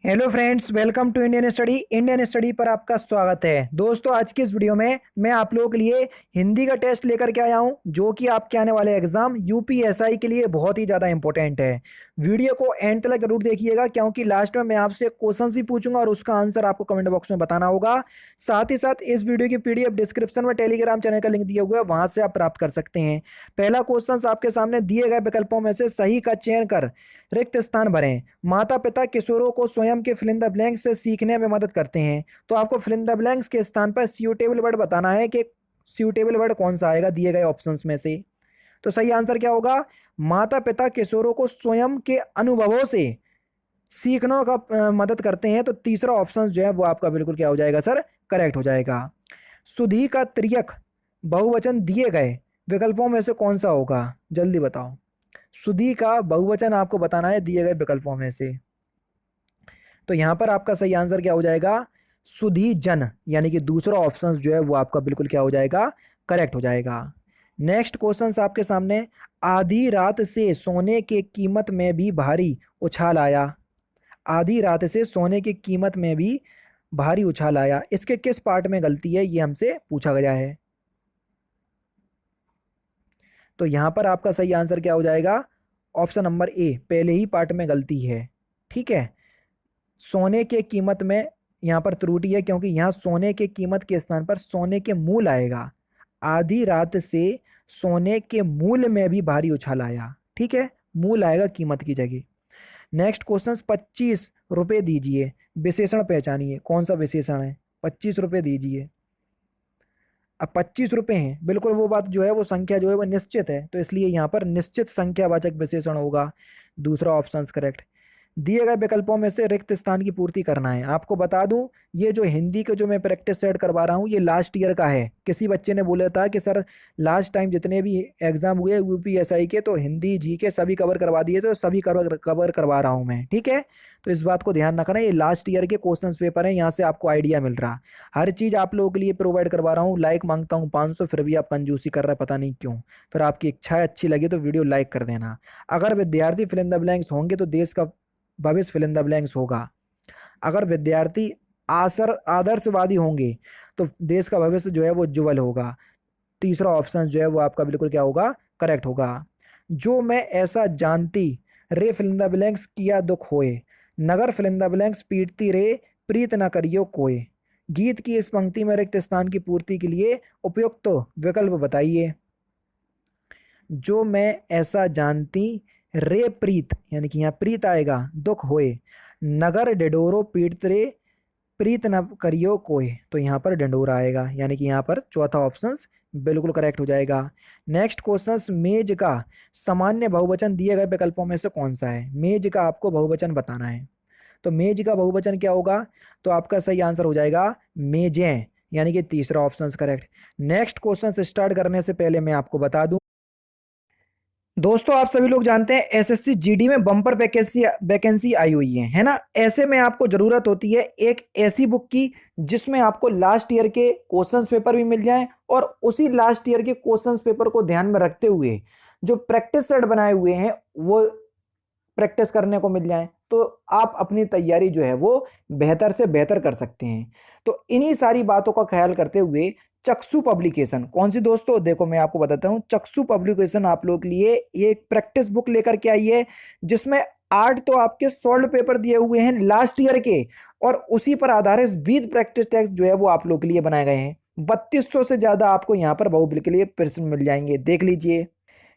Hello friends, welcome to Indian study पर आपका स्वागत है। दोस्तों, आज की इस वीडियो में मैं आप लोगों के लिए हिंदी का टेस्ट लेकर के आया हूं, जो कि आपके आने वाले एग्जाम यूपीएसआई के लिए बहुत ही ज़्यादा इंपॉर्टेंट है। वीडियो को एंड तक जरूर देखिएगा, क्योंकि लास्ट में मैं आपसे क्वेश्चन भी पूछूंगा और उसका आंसर आपको कमेंट बॉक्स में बताना होगा। साथ ही साथ इस वीडियो की पीडीएफ डिस्क्रिप्शन में टेलीग्राम चैनल का लिंक दिया हुआ है, वहां से आप प्राप्त कर सकते हैं। पहला क्वेश्चन आपके सामने दिए गए विकल्पों में से सही का चयन कर रिक्त स्थान भरें। माता पिता किशोरों को स्वयं के फिल इन द ब्लैंक्स से सीखने में मदद करते हैं। तो आपको फिल इन द ब्लैंक्स के स्थान पर सूटेबल वर्ड बताना है कि सूटेबल वर्ड कौन सा आएगा दिए गए ऑप्शंस में से। तो सही आंसर क्या होगा? माता पिता किशोरों को स्वयं के अनुभवों से सीखने का मदद करते हैं। तो तीसरा ऑप्शन जो है वो आपका बिल्कुल क्या हो जाएगा सर? करेक्ट हो जाएगा। सुधी का तिर्यक बहुवचन दिए गए विकल्पों में से कौन सा होगा? जल्दी बताओ। सुधी का बहुवचन आपको बताना है दिए गए विकल्पों में से। तो यहां पर आपका सही आंसर क्या हो जाएगा? सुधी जन, यानी कि दूसरा ऑप्शन जो है वो आपका बिल्कुल क्या हो जाएगा? करेक्ट हो जाएगा। नेक्स्ट क्वेश्चन आपके सामने, आधी रात से सोने के कीमत में भी भारी उछाल आया। आधी रात से सोने की कीमत में भी भारी उछाल आया, इसके किस पार्ट में गलती है ये हमसे पूछा गया है। तो यहां पर आपका सही आंसर क्या हो जाएगा? ऑप्शन नंबर ए, पहले ही पार्ट में गलती है। ठीक है, सोने के कीमत में यहां पर त्रुटि है, क्योंकि यहां सोने के कीमत के स्थान पर सोने के मूल आएगा। आधी रात से सोने के मूल में भी भारी उछाल आया। ठीक है, मूल आएगा कीमत की जगह। नेक्स्ट क्वेश्चन, 25 रुपए दीजिए, विशेषण पहचानिए। कौन सा विशेषण है? 25 रुपए दीजिए। अब 25 रुपए हैं, बिल्कुल वो बात जो है वो संख्या जो है वो निश्चित है, तो इसलिए यहाँ पर निश्चित संख्यावाचक विशेषण होगा। दूसरा ऑप्शन करेक्ट। दिए गए विकल्पों में से रिक्त स्थान की पूर्ति करना है। आपको बता दूं, ये जो हिंदी का जो मैं प्रैक्टिस सेट करवा रहा हूँ ये लास्ट ईयर का है। किसी बच्चे ने बोला था कि सर लास्ट टाइम जितने भी एग्जाम हुए यूपीएसआई के, तो हिंदी जी के सभी कवर करवा दिए, तो सभी कवर करवा रहा हूँ मैं। ठीक है, तो इस बात को ध्यान रखना, ये लास्ट ईयर के क्वेश्चन पेपर है, यहाँ से आपको आइडिया मिल रहा। हर चीज़ आप लोगों के लिए प्रोवाइड करवा रहा हूँ। लाइक मांगता हूँ 500, फिर भी आप कंजूसी कर रहे हैं, पता नहीं क्यों। फिर आपकी इच्छा अच्छी लगी तो वीडियो लाइक कर देना। अगर विद्यार्थी फिल इन द ब्लैंक्स होंगे तो देश का भविष्य फिल इन द ब्लैंक्स होगा। अगर विद्यार्थी आदर्शवादी होंगे तो देश का भविष्य जो है वो उज्ज्वल होगा। तीसरा ऑप्शन जो है वो आपका बिल्कुल क्या होगा? करेक्ट होगा। जो मैं ऐसा जानती रे फिल इन द ब्लैंक्स किया दुख होए, नगर फिल इन द ब्लैंक्स पीटती रे प्रीत न करियो कोय। गीत की इस पंक्ति में रिक्त स्थान की पूर्ति के लिए उपयुक्त तो विकल्प बताइए। जो मैं ऐसा जानती रे प्रीत, यानी कि यहाँ प्रीत आएगा, दुख होए, नगर डिडोरो पीड़त रे प्रीत न करियो कोय। तो यहाँ पर डंडोरा आएगा, यानी कि यहाँ पर चौथा ऑप्शन बिल्कुल करेक्ट हो जाएगा। नेक्स्ट क्वेश्चन, मेज का सामान्य बहुवचन दिए गए विकल्पों में से कौन सा है? मेज का आपको बहुवचन बताना है। तो मेज का बहुवचन क्या होगा? तो आपका सही आंसर हो जाएगा मेजें, यानी कि तीसरा option correct. Next question start करने से पहले मैं आपको बता दूं, दोस्तों आप सभी लोग जानते हैं एसएससी जीडी में बम्पर वैकेंसी वैकेंसी आई हुई है ना। ऐसे में आपको जरूरत होती है एक ऐसी बुक की जिसमें आपको लास्ट ईयर के क्वेश्चंस पेपर भी मिल जाएं, और उसी लास्ट ईयर के क्वेश्चंस पेपर को ध्यान में रखते हुए जो प्रैक्टिस सेट बनाए हुए हैं वो प्रैक्टिस करने को मिल जाए, तो आप अपनी तैयारी जो है वो बेहतर से बेहतर कर सकते हैं। तो इन्हीं सारी बातों का ख्याल करते हुए चक्षु पब्लिकेशन, कौन सी दोस्तों? देखो मैं आपको बताता हूं, चक्षु पब्लिकेशन आप लोग के लिए एक प्रैक्टिस बुक लेकर के आई है, जिसमें 8 तो आपके सॉल्व पेपर दिए हुए हैं लास्ट ईयर के, और उसी पर आधारित 20 प्रैक्टिस टेक्स्ट जो है वो आप लोग के लिए बनाए गए हैं। 3200 से ज्यादा आपको यहाँ पर बाहुबली के लिए प्रश्न मिल जाएंगे, देख लीजिए।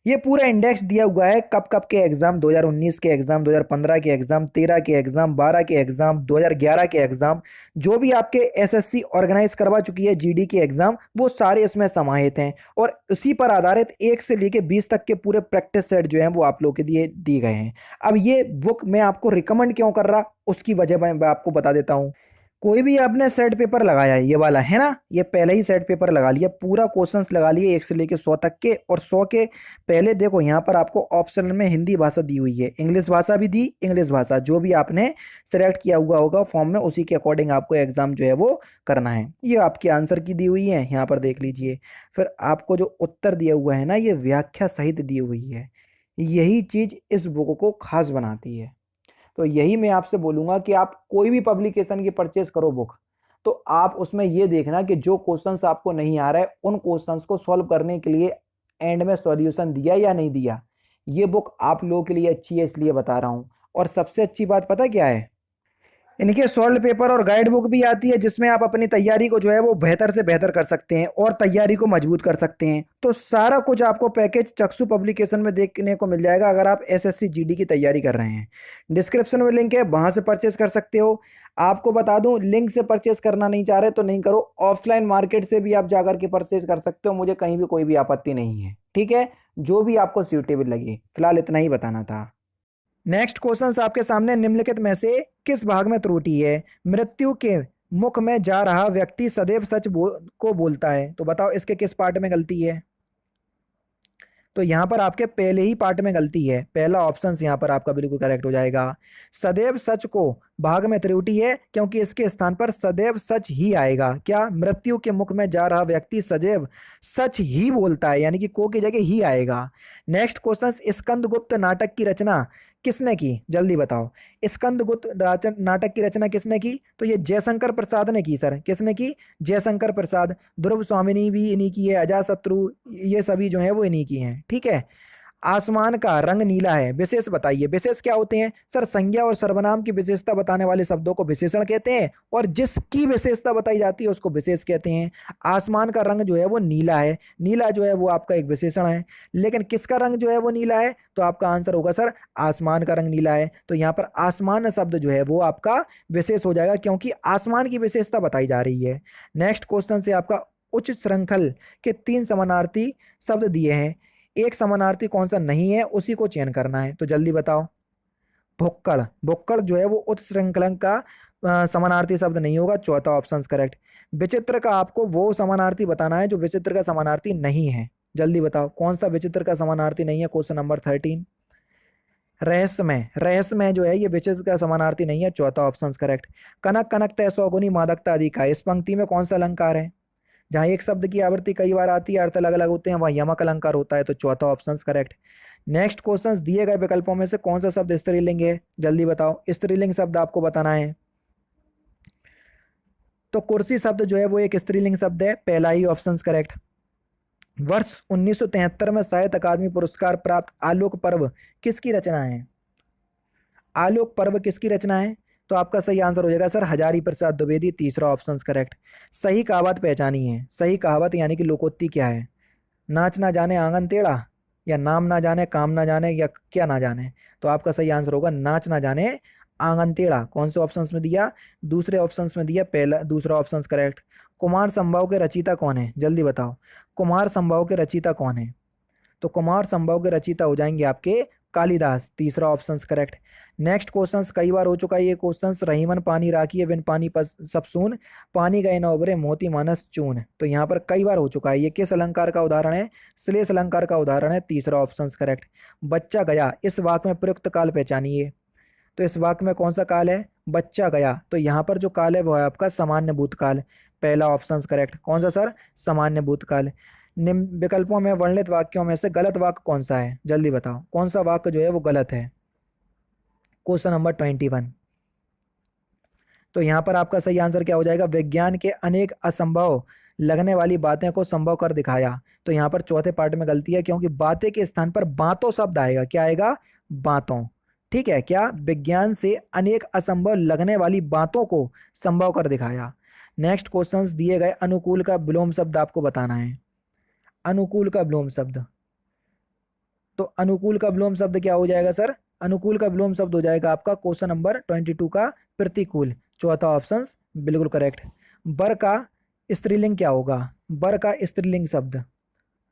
ये पूरा इंडेक्स दिया हुआ है कब कब के एग्जाम, 2019 के एग्जाम, 2015 के एग्जाम, 13 के एग्जाम, 12 के एग्जाम, 2011 के एग्जाम, जो भी आपके एसएससी ऑर्गेनाइज करवा चुकी है जीडी के एग्जाम, वो सारे इसमें समाहित हैं। और उसी पर आधारित 1 से लेके 20 तक के पूरे प्रैक्टिस सेट जो हैं वो आप लोग के लिए दिए गए हैं। अब ये बुक मैं आपको रिकमेंड क्यों कर रहा, उसकी वजह मैं आपको बता देता हूँ। कोई भी आपने सेट पेपर लगाया है, ये वाला है ना, ये पहले ही सेट पेपर लगा लिया, पूरा क्वेश्चंस लगा लिए 1 से लेके 100 तक के, और 100 के पहले देखो यहाँ पर आपको ऑप्शन में हिंदी भाषा दी हुई है, इंग्लिश भाषा भी दी, इंग्लिश भाषा जो भी आपने सेलेक्ट किया हुआ होगा फॉर्म में उसी के अकॉर्डिंग आपको एग्जाम जो है वो करना है। ये आपके आंसर की दी हुई है, यहाँ पर देख लीजिए। फिर आपको जो उत्तर दिया हुआ है ना, ये व्याख्या सहित दी हुई है। यही चीज इस बुक को खास बनाती है। तो यही मैं आपसे बोलूंगा कि आप कोई भी पब्लिकेशन की परचेज करो बुक, तो आप उसमें ये देखना कि जो क्वेश्चंस आपको नहीं आ रहा है उन क्वेश्चंस को सॉल्व करने के लिए एंड में सॉल्यूशन दिया या नहीं दिया। ये बुक आप लोगों के लिए अच्छी है इसलिए बता रहा हूं। और सबसे अच्छी बात पता क्या है, इनके सॉल्व पेपर और गाइड बुक भी आती है जिसमें आप अपनी तैयारी को जो है वो बेहतर से बेहतर कर सकते हैं और तैयारी को मजबूत कर सकते हैं। तो सारा कुछ आपको पैकेज चक्षु पब्लिकेशन में देखने को मिल जाएगा अगर आप एसएससी जीडी की तैयारी कर रहे हैं। डिस्क्रिप्शन में लिंक है, वहां से परचेस कर सकते हो। आपको बता दूं, लिंक से परचेस करना नहीं चाह रहे तो नहीं करो, ऑफलाइन मार्केट से भी आप जाकर के परचेस कर सकते हो, मुझे कहीं भी कोई भी आपत्ति नहीं है। ठीक है, जो भी आपको सूटेबल लगे। फिलहाल इतना ही बताना था। नेक्स्ट क्वेश्चन आपके सामने, निम्नलिखित में से किस भाग में त्रुटि है? मृत्यु के मुख में जा रहा व्यक्ति सदैव सच को बोलता है, तो बताओ इसके किस पार्ट में गलती है? तो यहां पर आपके पहले ही पार्ट में गलती है, पहला ऑप्शन यहां पर आपका बिल्कुल करेक्ट हो जाएगा। सदैव सच को भाग में त्रुटि है क्योंकि इसके स्थान पर सदैव सच ही आएगा। क्या? मृत्यु के मुख में जा रहा व्यक्ति सदैव सच ही बोलता है, यानी कि को की जगह ही आएगा। नेक्स्ट क्वेश्चन, स्कंदगुप्त नाटक की रचना किसने की? जल्दी बताओ, स्कंदगुप्त नाटक की रचना किसने की? तो ये जयशंकर प्रसाद ने की सर। किसने की? जयशंकर प्रसाद। ध्रुव स्वामिनी भी इन्हीं की है, अजातशत्रु, ये सभी जो है वो इन्हीं की हैं। ठीक है। आसमान का रंग नीला है, विशेष बताइए। विशेष क्या होते हैं सर? संज्ञा और सर्वनाम की विशेषता बताने वाले शब्दों को विशेषण कहते हैं और जिसकी विशेषता बताई जाती है उसको विशेष कहते हैं। आसमान का रंग जो है वो नीला है, नीला जो है वो आपका एक विशेषण है। लेकिन किसका रंग जो है वो नीला है? तो आपका आंसर होगा सर आसमान का रंग नीला है। तो यहाँ पर आसमान शब्द जो है वो आपका विशेष हो जाएगा क्योंकि आसमान की विशेषता बताई जा रही है। नेक्स्ट क्वेश्चन से आपका, उच्च श्रृंखल के 3 समानार्थी शब्द दिए हैं, एक समानार्थी कौन सा नहीं है उसी को चयन करना है, तो जल्दी बताओ। भुक्कड़, भुक्कड़ जो है वो उच्च श्रृंखलन का समानार्थी शब्द नहीं होगा, चौथा ऑप्शन करेक्ट। विचित्र का आपको वो समानार्थी बताना है जो विचित्र का समानार्थी नहीं है, जल्दी बताओ कौन सा विचित्र का समानार्थी नहीं है, क्वेश्चन नंबर 13। रहस्यमय, रहस्यमय जो है ये विचित्र का समानार्थी नहीं है, चौथा ऑप्शन करेक्ट। कनक कनक तय सौगुनी मादकता अधिक है, इस पंक्ति में कौन सा अलंकार है? जहां एक शब्द की आवृत्ति कई बार आती है, अर्थ अलग अलग होते हैं, वहां यमक अलंकार होता है, तो चौथा ऑप्शन करेक्ट। नेक्स्ट क्वेश्चन, दिए गए विकल्पों में से कौन सा शब्द स्त्रीलिंग है? जल्दी बताओ, स्त्रीलिंग शब्द आपको बताना है। तो कुर्सी शब्द जो है वो एक स्त्रीलिंग शब्द है, पहला ही ऑप्शन करेक्ट। वर्ष 1973 में साहित्य अकादमी पुरस्कार प्राप्त आलोक पर्व किसकी रचना है? आलोक पर्व किसकी रचना है? तो आपका सही आंसर हो जाएगा सर हजारी प्रसाद द्विवेदी, तीसरा ऑप्शन करेक्ट। सही कहावत पहचानी है, सही कहावत यानी कि लोकोक्ति क्या है? नाच ना जाने आंगन टेढ़ा, या नाम ना जाने काम ना जाने, या क्या ना जाने? तो आपका सही आंसर होगा नाच ना जाने आंगन टेढ़ा। कौन से ऑप्शंस में दिया? दूसरे ऑप्शंस में दिया, पहला दूसरा ऑप्शन करेक्ट। कुमार संभव के रचयिता कौन है? जल्दी बताओ, कुमार संभव के रचयिता कौन है? तो कुमार संभव के रचयिता हो जाएंगे आपके कालिदास, तीसरा ऑप्शन करेक्ट। नेक्स्ट क्वेश्चन कई बार हो चुका है ये क्वेश्चन, रहीमन पानी राखिए बिन पानी पर सब सून, पानी गए न उभरे मोती मानस चून, तो यहाँ पर कई बार हो चुका है। ये किस अलंकार का उदाहरण है? श्लेष अलंकार का उदाहरण है, तीसरा ऑप्शन करेक्ट। बच्चा गया, इस वाक्य में प्रयुक्त काल पहचानिए। तो इस वाक्य में कौन सा काल है? बच्चा गया, तो यहाँ पर जो काल है वो है आपका सामान्य भूतकाल, पहला ऑप्शन करेक्ट। कौन सा सर? सामान्य भूतकाल। निम्न विकल्पों में वर्णित वाक्यों में से गलत वाक्य कौन सा है? जल्दी बताओ कौन सा वाक्य जो है वो गलत है, क्वेश्चन नंबर 21। तो यहां पर आपका सही आंसर क्या हो जाएगा? विज्ञान के अनेक असंभव लगने वाली बातें को संभव कर दिखाया, तो यहां पर चौथे पार्ट में गलती है क्योंकि बातें के स्थान पर बातों शब्द आएगा। क्या आएगा? बातों। ठीक है, क्या? विज्ञान से अनेक असंभव लगने वाली बातों को संभव कर दिखाया। नेक्स्ट क्वेश्चंस दिए गए अनुकूल का विलोम शब्द आपको बताना है। अनुकूल का विलोम शब्द, तो अनुकूल का विलोम शब्द क्या हो जाएगा सर? अनुकूल का विलोम शब्द हो जाएगा आपका क्वेश्चन नंबर 22 का प्रतिकूल, चौथा ऑप्शन बिल्कुल करेक्ट। बर का स्त्रीलिंग क्या होगा? बर का स्त्रीलिंग शब्द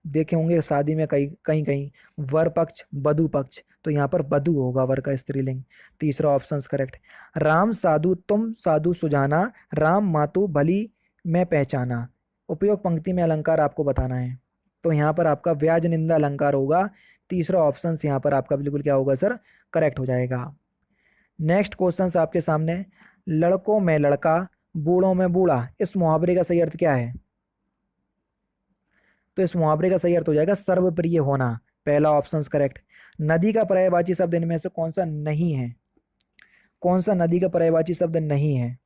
देखे होंगे शादी में कहीं कहीं कहीं, वर पक्ष वधु पक्ष, तो यहाँ पर वधु होगा वर का स्त्रीलिंग, तीसरा ऑप्शन करेक्ट। राम साधु तुम साधु सुजाना, राम मातु भली मैं पहचाना, उपयोग पंक्ति में अलंकार आपको बताना है। तो यहाँ पर आपका व्याज निंदा अलंकार होगा, तीसरा ऑप्शन यहाँ पर आपका बिल्कुल क्या होगा सर? करेक्ट हो जाएगा। नेक्स्ट क्वेश्चन आपके सामने, लड़कों में लड़का बूढ़ों में बूढ़ा, इस मुहावरे का सही अर्थ क्या है? तो इस मुहावरे का सही अर्थ हो जाएगा सर्वप्रिय होना, पहला ऑप्शन करेक्ट। नदी का पर्यायवाची शब्द इनमें से कौन सा नहीं है? कौन सा नदी का पर्यायवाची शब्द नहीं है?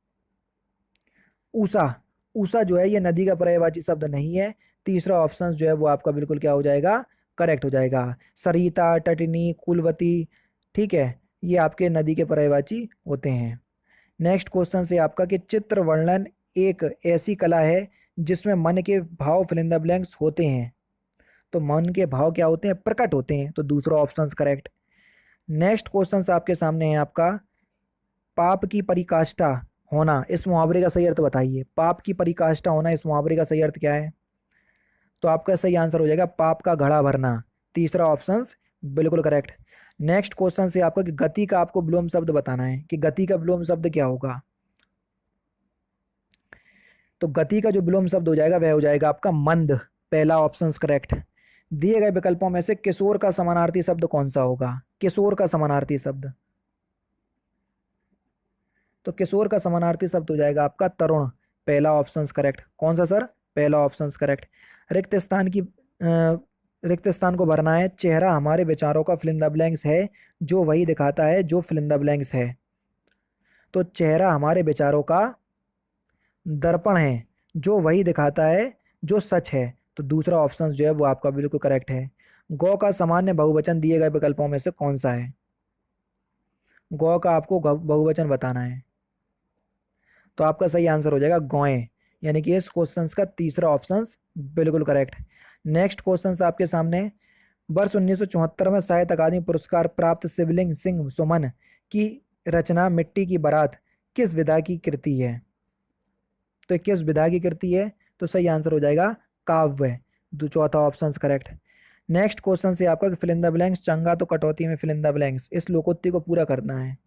ऊषा। ऊषा जो है ये नदी का पर्यायवाची शब्द नहीं है। तीसरा ऑप्शन जो है वो आपका बिल्कुल क्या हो जाएगा? करेक्ट हो जाएगा। सरिता, टटनी, कुलवती, ठीक है, ये आपके नदी के पर्यायवाची होते हैं। नेक्स्ट क्वेश्चन से आपका कि चित्र वर्णन एक ऐसी कला है जिसमें मन के भाव फिल इन द ब्लैंक्स होते हैं। तो मन के भाव क्या होते हैं? प्रकट होते हैं। तो दूसरा ऑप्शन करेक्ट। नेक्स्ट क्वेश्चन आपके सामने है आपका, पाप की परिकाष्ठा होना इस मुहावरे का सही अर्थ बताइए। पाप की परिकाष्ठा होना इस मुहावरे का सही अर्थ क्या है? तो आपका सही आंसर हो जाएगा पाप का घड़ा भरना। तीसरा ऑप्शन बिल्कुल करेक्ट। नेक्स्ट क्वेश्चन से आपका कि गति का आपको विलोम शब्द बताना है कि गति का विलोम शब्द क्या होगा। तो गति का जो विलोम शब्द हो जाएगा वह हो जाएगा आपका मंद। पहला ऑप्शन करेक्ट। दिए गए विकल्पों में से किशोर का समानार्थी शब्द कौन सा होगा? किशोर का समानार्थी शब्द, तो किशोर का समानार्थी शब्द हो जाएगा आपका तरुण। पहला ऑप्शन करेक्ट। कौन सा सर? पहला ऑप्शन करेक्ट। रिक्त स्थान की रिक्त स्थान को भरना है। चेहरा हमारे विचारों का फिल इन द ब्लैंक्स है जो वही दिखाता है जो फिल इन द ब्लैंक्स है। तो चेहरा हमारे विचारों का दर्पण है जो वही दिखाता है जो सच है। तो दूसरा ऑप्शन जो है वो आपका बिल्कुल करेक्ट है। गौ का सामान्य बहुवचन दिए गए विकल्पों में से कौन सा है? गौ का आपको बहुवचन बताना है। तो आपका सही आंसर हो जाएगा गौएं, यानी कि इस क्वेश्चन का तीसरा ऑप्शन बिल्कुल करेक्ट। नेक्स्ट क्वेश्चन आपके सामने, वर्ष 1974 में साहित्य अकादमी पुरस्कार प्राप्त शिवलिंग सिंह सुमन की रचना मिट्टी की बारात किस विधा की कृति है? तो किस विधा की कृति है? तो सही आंसर हो जाएगा काव्य। चौथा ऑप्शन करेक्ट। नेक्स्ट क्वेश्चन से आपका फिल इन द ब्लैंक्स, चंगा तो कटौती में फिल इन द ब्लैंक्स, इस लोकोक्ति को पूरा करना है।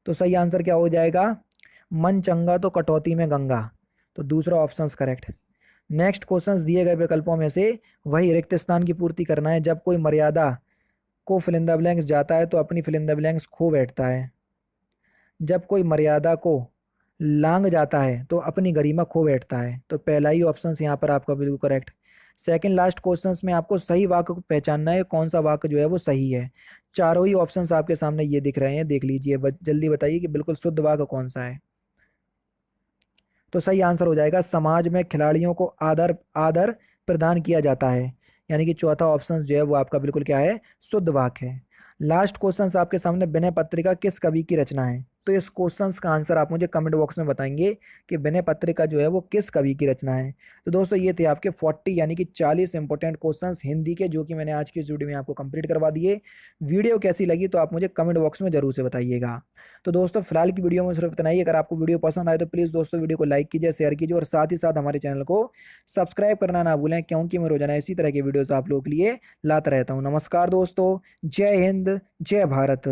तो सही आंसर क्या हो जाएगा? मन चंगा तो कटौती में गंगा। तो दूसरा ऑप्शन करेक्ट। नेक्स्ट क्वेश्चंस दिए गए विकल्पों में से वही रिक्त स्थान की पूर्ति करना है। जब कोई मर्यादा को फिल इन द ब्लैंक्स जाता है तो अपनी फिल इन द ब्लैंक्स खो बैठता है। जब कोई मर्यादा को लांग जाता है तो अपनी गरिमा खो बैठता है। तो पहला ही ऑप्शन यहाँ पर आपका बिल्कुल करेक्ट। सेकंड लास्ट क्वेश्चंस में आपको सही वाक्य को पहचानना है, कौन सा वाक्य जो है वो सही है। चारों ही ऑप्शंस आपके सामने ये दिख रहे हैं, देख लीजिए, जल्दी बताइए कि बिल्कुल शुद्ध वाक्य कौन सा है। तो सही आंसर हो जाएगा समाज में खिलाड़ियों को आदर आदर प्रदान किया जाता है, यानी कि चौथा ऑप्शन जो है वो आपका बिल्कुल क्या है? शुद्ध वाक्य है। लास्ट क्वेश्चन आपके सामने, विनय पत्रिका किस कवि की रचना है? तो इस क्वेश्चन का आंसर आप मुझे कमेंट बॉक्स में बताएंगे कि विनय पत्रिका जो है वो किस कवि की रचना है। तो दोस्तों ये थे आपके 40 यानी कि 40 इंपॉर्टेंट क्वेश्चंस हिंदी के, जो कि मैंने आज की इस वीडियो में आपको कंप्लीट करवा दिए। वीडियो कैसी लगी तो आप मुझे कमेंट बॉक्स में जरूर से बताइएगा। तो दोस्तों फिलहाल की वीडियो में सिर्फ इतना ही। अगर आपको वीडियो पसंद आए तो प्लीज़ दोस्तों वीडियो को लाइक कीजिए, शेयर कीजिए और साथ ही साथ हमारे चैनल को सब्सक्राइब करना ना भूलें, क्योंकि मैं रोजाना इसी तरह के वीडियोस आप लोगों के लिए लाता रहता हूँ। नमस्कार दोस्तों, जय हिंद, जय भारत।